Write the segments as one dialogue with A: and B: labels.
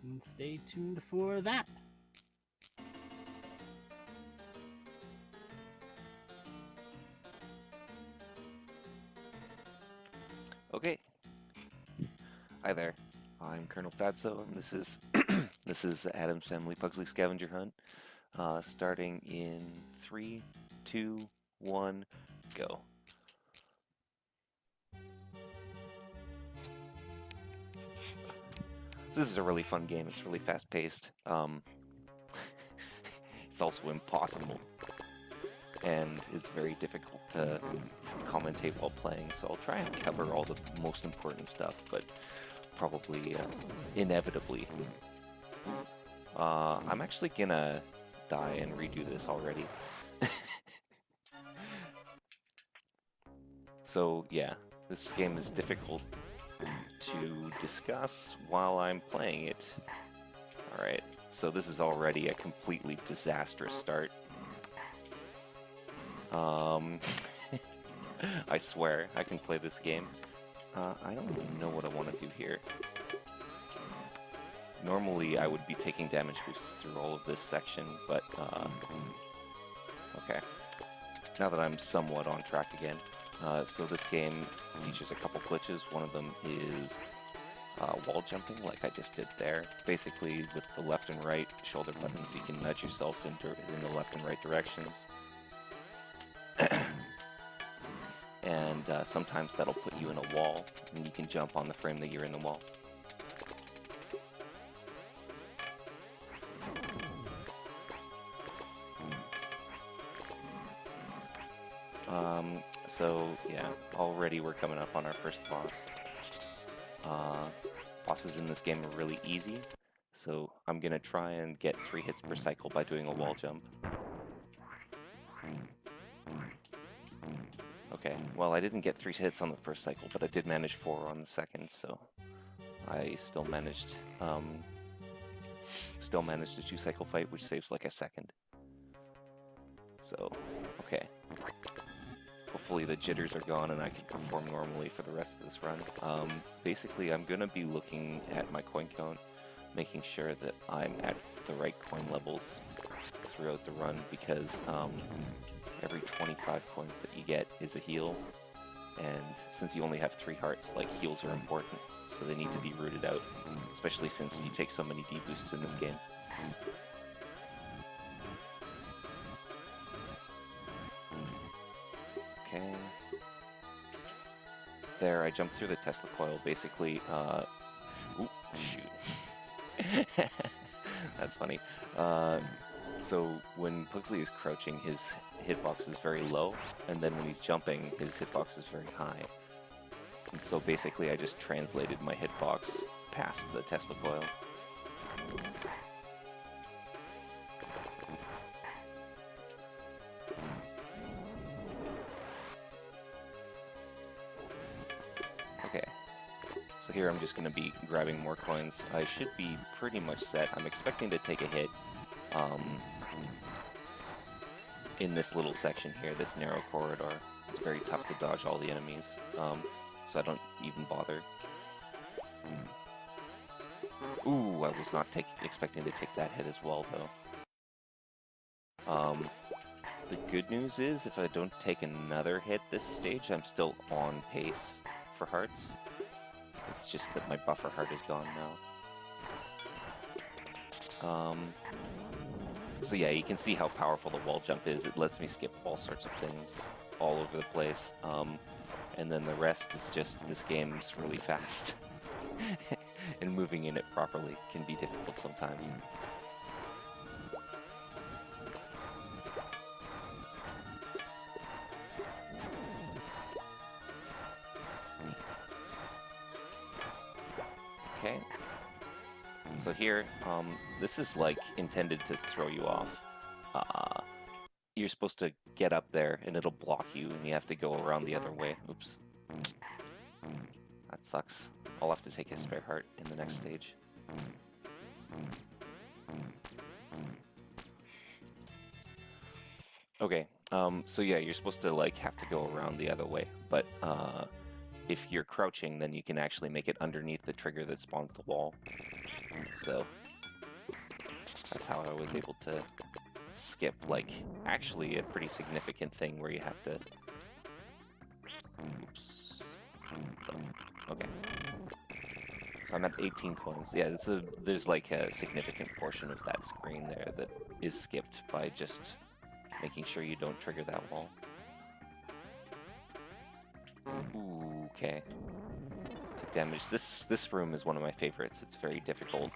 A: And stay tuned for that.
B: Okay. Hi there. I'm ColonelFatso, and this is this is Addams Family Pugsley Scavenger Hunt. Starting in 3, 2, 1, go. So this is a really fun game. It's really fast-paced. It's also impossible, and it's very difficult to commentate while playing. So I'll try and cover all the most important stuff, but probably inevitably. I'm actually gonna die and redo this already. So yeah, this game is difficult to discuss while I'm playing it. Alright, so this is already a completely disastrous start. I swear, I can play this game. I don't even know what I want to do here. Normally, I would be taking damage boosts through all of this section, but, okay. Now that I'm somewhat on track again. So this game features a couple glitches. One of them is wall jumping, like I just did there. Basically, with the left and right shoulder buttons, you can nudge yourself in the left and right directions. And sometimes that'll put you in a wall, and you can jump on the frame that you're in the wall. So yeah, already we're coming up on our first boss. Bosses in this game are really easy, so I'm gonna try and get 3 hits per cycle by doing a wall jump. Okay, well I didn't get 3 hits on the first cycle, but I did manage 4 on the second, so I still managed a 2-cycle fight, which saves like a second. So, okay. Hopefully the jitters are gone and I can perform normally for the rest of this run. Basically, I'm going to be looking at my coin count, making sure that I'm at the right coin levels throughout the run, because every 25 coins that you get is a heal, and since you only have 3 hearts, like, heals are important, so they need to be rooted out, especially since you take so many deboosts in this game. Okay. There, I jumped through the Tesla coil, basically, ooh, shoot. That's funny. So when Pugsley is crouching, his hitbox is very low, and then when he's jumping, his hitbox is very high. And so basically I just translated my hitbox past the Tesla coil. Okay, so here I'm just going to be grabbing more coins. I should be pretty much set. I'm expecting to take a hit in this little section here, this narrow corridor. It's very tough to dodge all the enemies, so I don't even bother. Ooh, I was not expecting to take that hit as well, though. The good news is, if I don't take another hit this stage, I'm still on pace for hearts. It's just that my buffer heart is gone now. So yeah, you can see how powerful the wall jump is. It lets me skip all sorts of things all over the place. And then the rest is just, this game's really fast. And moving in it properly can be difficult sometimes. Okay. So here, this is like intended to throw you off. You're supposed to get up there and it'll block you and you have to go around the other way. Oops. That sucks. I'll have to take a spare heart in the next stage. Okay, so yeah, you're supposed to like have to go around the other way, but if you're crouching, then you can actually make it underneath the trigger that spawns the wall. So that's how I was able to skip, like, actually a pretty significant thing where you have to... Oops. Okay. So I'm at 18 coins. Yeah, there's like a significant portion of that screen there that is skipped by just making sure you don't trigger that wall. Ooh, okay. Took damage. This room is one of my favorites. It's very difficult,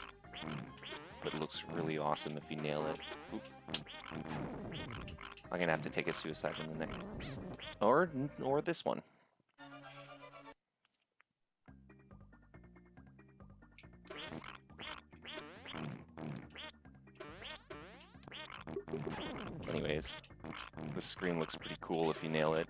B: but it looks really awesome if you nail it. Oop. I'm gonna have to take a suicide in the neck. Or this one. Anyways, this screen looks pretty cool if you nail it.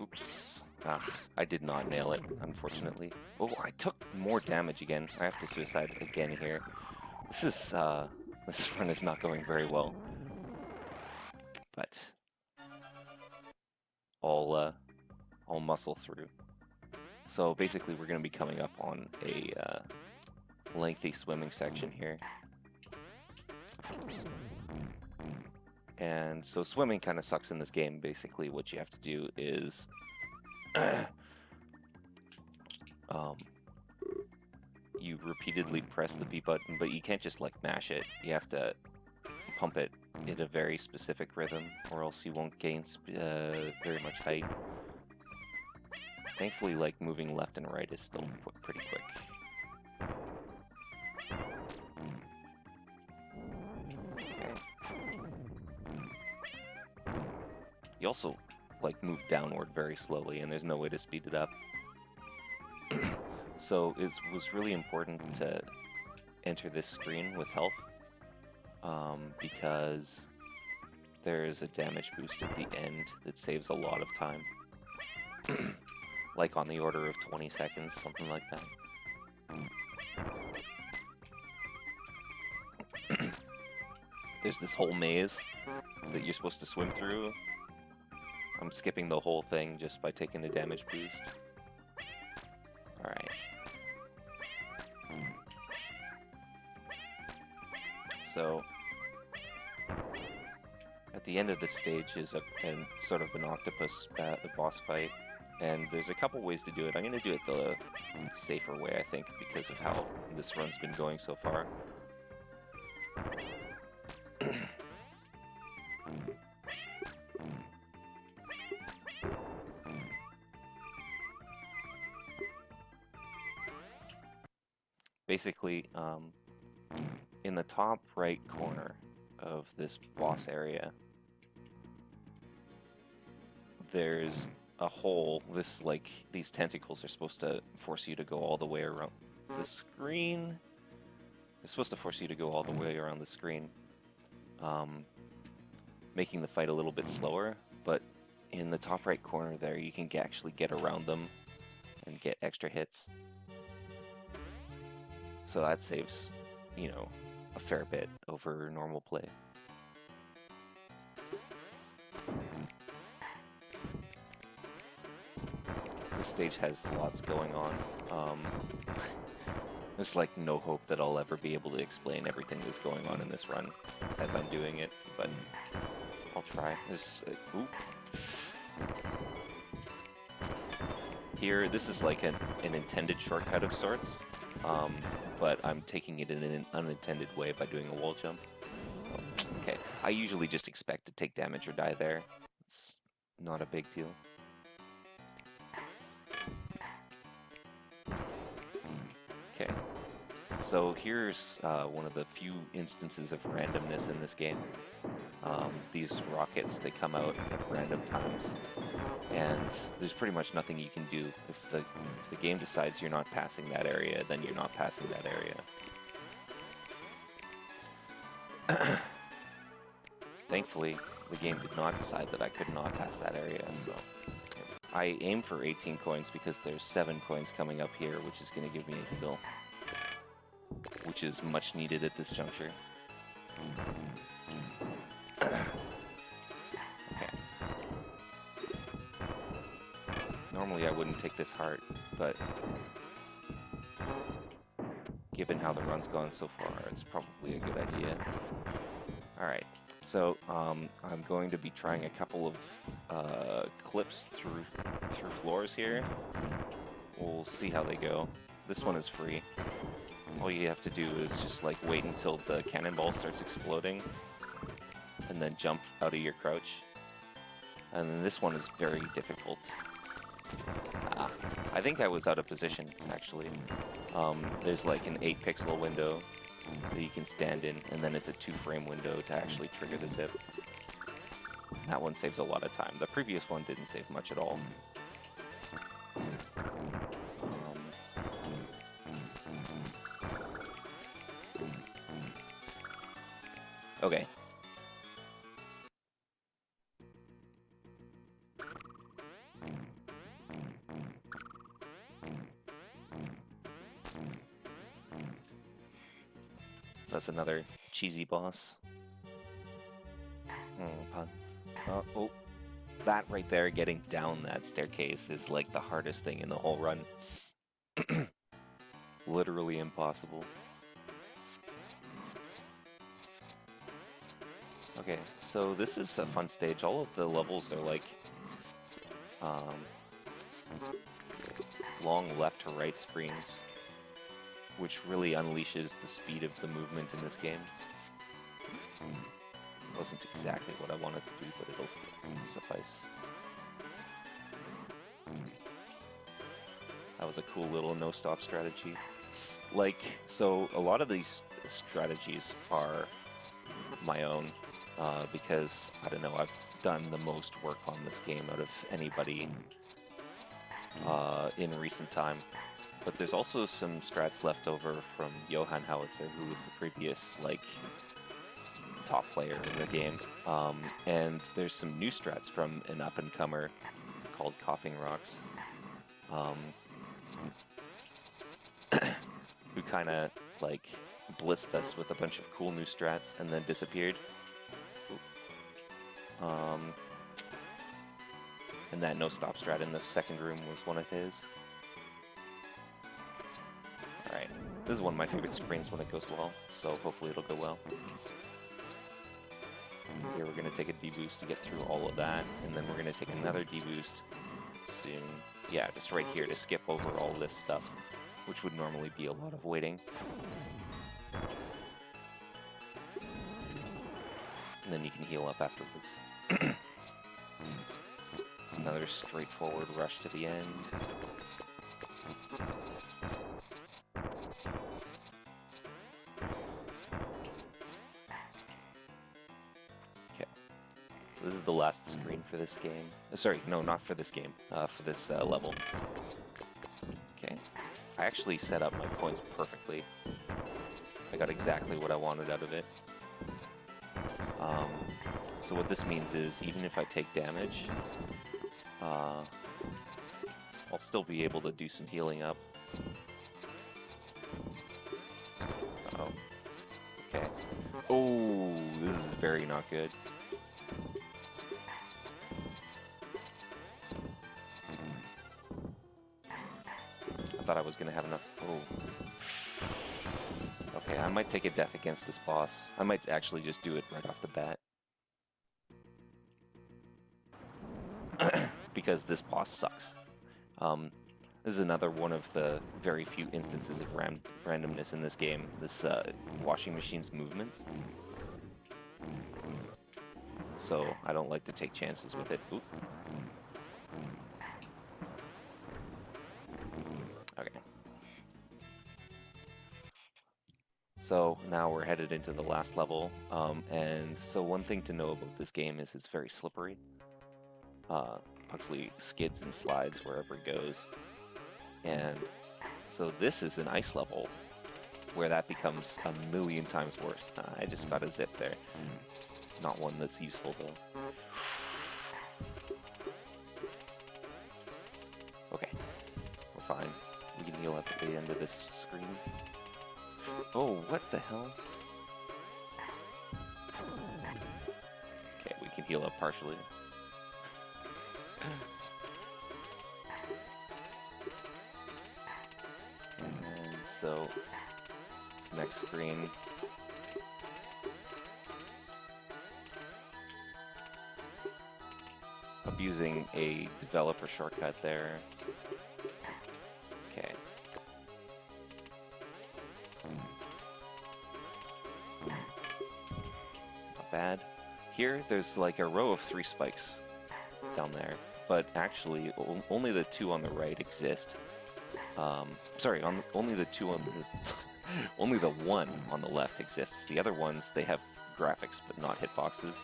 B: Oops. Ah, I did not nail it, unfortunately. Oh, I took more damage again. I have to suicide again here. This run is not going very well. But I'll muscle through. So basically we're going to be coming up on a lengthy swimming section here. And so swimming kind of sucks in this game. Basically what you have to do is you repeatedly press the B button, but you can't just like mash it. You have to pump it in a very specific rhythm, or else you won't gain very much height. Thankfully, like, moving left and right is still pretty quick. Okay. You also, like, move downward very slowly, and there's no way to speed it up. So it was really important to enter this screen with health, because there's a damage boost at the end that saves a lot of time. Like on the order of 20 seconds, something like that. There's this whole maze that you're supposed to swim through. I'm skipping the whole thing just by taking a damage boost. Alright. So, at the end of this stage is a sort of an octopus boss fight. And there's a couple ways to do it. I'm going to do it the safer way, I think, because of how this run's been going so far. Basically, in the top right corner of this boss area, there's a hole. This, like, these tentacles are supposed to force you to go all the way around the screen. They're supposed to force you to go all the way around the screen, making the fight a little bit slower, but in the top right corner there, you can actually get around them and get extra hits. So that saves, you know, a fair bit over normal play. This stage has lots going on. There's like no hope that I'll ever be able to explain everything that's going on in this run as I'm doing it, but I'll try. Here, this is like an intended shortcut of sorts, but I'm taking it in an unintended way by doing a wall jump. Okay, I usually just expect to take damage or die there. It's not a big deal. Okay, so here's one of the few instances of randomness in this game. These rockets, they come out at random times, and there's pretty much nothing you can do. If the game decides you're not passing that area, then you're not passing that area. Thankfully, the game did not decide that I could not pass that area, so I aim for 18 coins because there's 7 coins coming up here, which is going to give me a heal, which is much needed at this juncture. Okay. Normally I wouldn't take this heart, but given how the run's gone so far, it's probably a good idea. Alright, so I'm going to be trying a couple of clips through floors here. We'll see how they go. This one is free. All you have to do is just like wait until the cannonball starts exploding and then jump out of your crouch. And then this one is very difficult. I think I was out of position, actually. There's like an 8-pixel window that you can stand in, and then it's a 2-frame window to actually trigger the zip. That one saves a lot of time. The previous one didn't save much at all. Okay. So that's another cheesy boss. Puns. Oh, that right there, getting down that staircase is like the hardest thing in the whole run. Literally impossible. Okay, so this is a fun stage. All of the levels are like long left to right screens, which really unleashes the speed of the movement in this game. Wasn't exactly what I wanted to do, but it'll suffice. That was a cool little no-stop strategy. So a lot of these strategies are my own, because, I don't know, I've done the most work on this game out of anybody in recent time. But there's also some strats left over from Johann Howitzer, who was the previous, like, top player in the game. And there's some new strats from an up-and-comer called Coughing Rocks, who kind of, like, blitzed us with a bunch of cool new strats and then disappeared. And that no-stop strat in the second room was one of his. Alright, this is one of my favorite screens when it goes well, so hopefully it'll go well. Here we're going to take a D-boost to get through all of that, and then we're going to take another D-boost soon. Yeah, just right here to skip over all this stuff, which would normally be a lot of waiting. And then you can heal up afterwards. Another straightforward rush to the end. Okay. So this is the last screen for this game. Sorry, no, not for this game. For this level. Okay. I actually set up my points perfectly. I got exactly what I wanted out of it. So what this means is, even if I take damage, I'll still be able to do some healing up. Uh-oh. Okay. Oh, this is very not good. I thought I was going to have enough. Oh. Okay, I might take a death against this boss. I might actually just do it right off the bat. Because this boss sucks. This is another one of the very few instances of randomness in this game. This washing machine's movements. So I don't like to take chances with it. Oop. Okay. So now we're headed into the last level. And so one thing to know about this game is it's very slippery. Pugsley skids and slides wherever it goes. And so this is an ice level where that becomes a million times worse. I just got a zip there. Not one that's useful though. Okay, we're fine. We can heal up at the end of this screen. Oh, what the hell? Okay, we can heal up partially. And so this next screen. Abusing a developer shortcut there. Okay. Not bad. Here, there's like a row of 3 spikes down there, but actually only the 2 on the right exist. Sorry, only the 2 on the only the 1 on the left exists. The other ones, they have graphics but not hitboxes.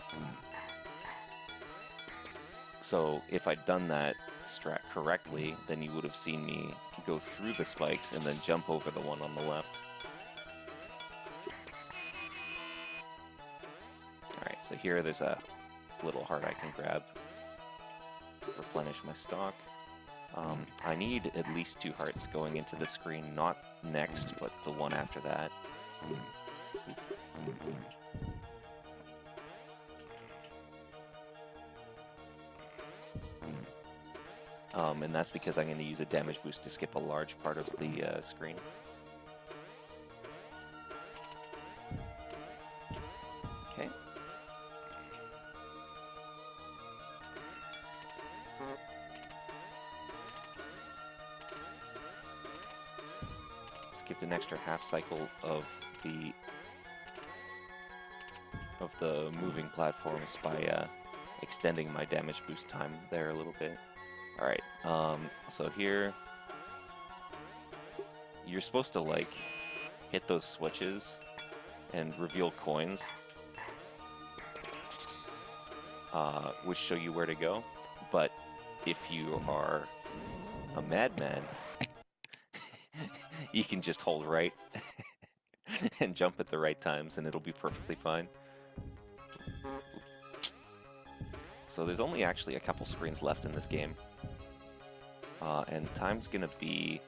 B: So if I'd done that strat correctly, then you would have seen me go through the spikes and then jump over the one on the left. Alright, so here there's a little heart I can grab. Replenish my stock. I need at least 2 hearts going into the screen, not next, but the one after that. And that's because I'm going to use a damage boost to skip a large part of the screen. Okay. Skipped an extra half cycle of the moving platforms by extending my damage boost time there a little bit. Alright, so here, you're supposed to, like, hit those switches and reveal coins, which show you where to go, but if you are a madman, you can just hold right and jump at the right times and it'll be perfectly fine. So there's only actually a couple screens left in this game. And time's gonna be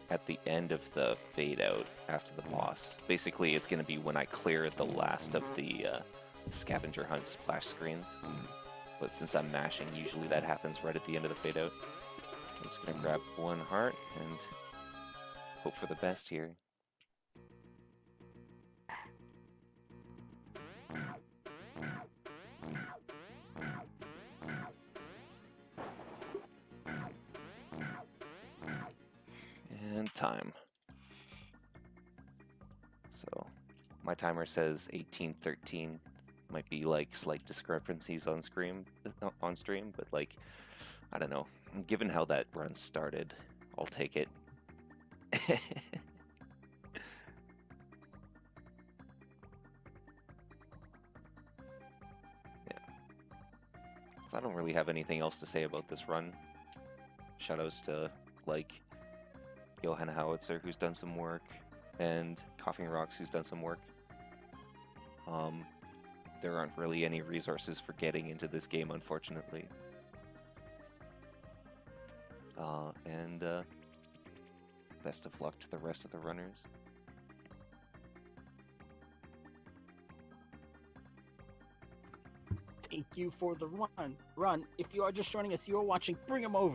B: at the end of the fade out after the boss. Basically, it's gonna be when I clear the last of the scavenger hunt splash screens. But since I'm mashing, usually that happens right at the end of the fade out. I'm just gonna grab 1 heart and hope for the best here. And time. So my timer says 18:13. Might be like slight discrepancies on stream, but like, I don't know. Given how that run started, I'll take it. So I don't really have anything else to say about this run. Shoutouts to, like, Johanna Howitzer, who's done some work, and Coughing Rocks, who's done some work. There aren't really any resources for getting into this game, unfortunately. And best of luck to the rest of the runners.
A: Thank you for the run. If you are just joining us, you are watching Bring 'em Over.